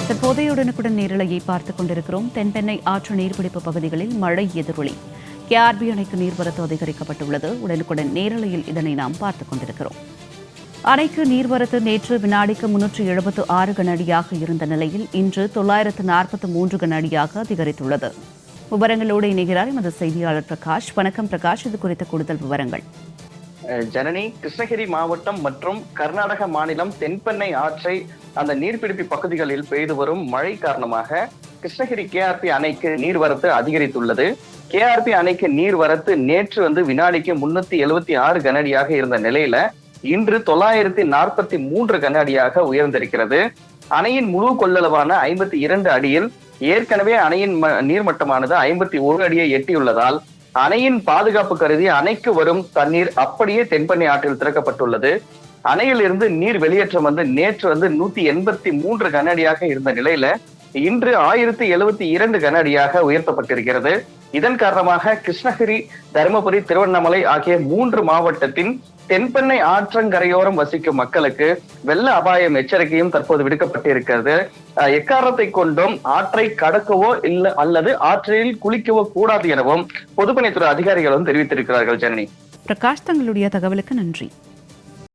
தற்போதைய உடனுக்குடன் நேரலையை பார்த்துக் கொண்டிருக்கிறோம். தென்பெண்ணை ஆற்று நீர்பிடிப்பு பகுதிகளில் மழை எதிரொலி. கேஆர்பி அணைக்கு நீர்வரத்து அதிகரிக்கப்பட்டுள்ளது. உடனுக்குடன் நேரலையில் இதனை நாம் பார்த்துக் கொண்டிருக்கிறோம். அணைக்கு நீர்வரத்து நேற்று வினாடிக்கு 376 கன அடியாக இருந்த நிலையில் இன்று 943 கன அடியாக அதிகரித்துள்ளது. விவரங்களோடு இணைகிறார் எமது செய்தியாளர் பிரகாஷ். வணக்கம் பிரகாஷ், இது குறித்த கூடுதல் விவரங்கள். ஜனனி, கிருஷ்ணகிரி மாவட்டம் மற்றும் கர்நாடக மாநிலம் தென்பெண்ணை ஆற்றை அந்த நீர்பிடிப்பு பகுதிகளில் பெய்து வரும் மழை காரணமாக கிருஷ்ணகிரி கேஆர்பி அணைக்கு நீர்வரத்து அதிகரித்துள்ளது. கேஆர்பி அணைக்கு நீர்வரத்து நேற்று வினாடிக்கு 376 கன அடியாக இருந்த நிலையில இன்று 943 கன அடியாக உயர்ந்திருக்கிறது. அணையின் முழு கொள்ளளவான 52 அடியில் ஏற்கனவே அணையின் நீர்மட்டமானது 51 அடியை எட்டியுள்ளதால் அணையின் பாதுகாப்பு கருதி அணைக்கு வரும் தண்ணீர் அப்படியே தென்பெண்ணை ஆற்றில் திறக்கப்பட்டுள்ளது. அணையில் இருந்து நீர் வெளியேற்றம் நேற்று 183 கன அடியாக இருந்த நிலையில இன்று 1072 கன அடியாக உயர்த்தப்பட்டிருக்கிறது. இதன் காரணமாக கிருஷ்ணகிரி, தருமபுரி, திருவண்ணாமலை ஆகிய 3 மாவட்டத்தின் தென்பெண்ணை ஆற்றங்கரையோரம் வசிக்கும் மக்களுக்கு வெள்ள அபாயம் எச்சரிக்கையும் தற்போது விடுக்கப்பட்டிருக்கிறது. எக்காரணத்தை கொண்டும் ஆற்றை கடக்கவோ அல்லது ஆற்றில் குளிக்கவோ கூடாது எனவும் பொதுப்பணித்துறை அதிகாரிகளும் தெரிவித்திருக்கிறார்கள். ஜனனி, பிரகாஷ், தங்களுடைய தகவலுக்கு நன்றி.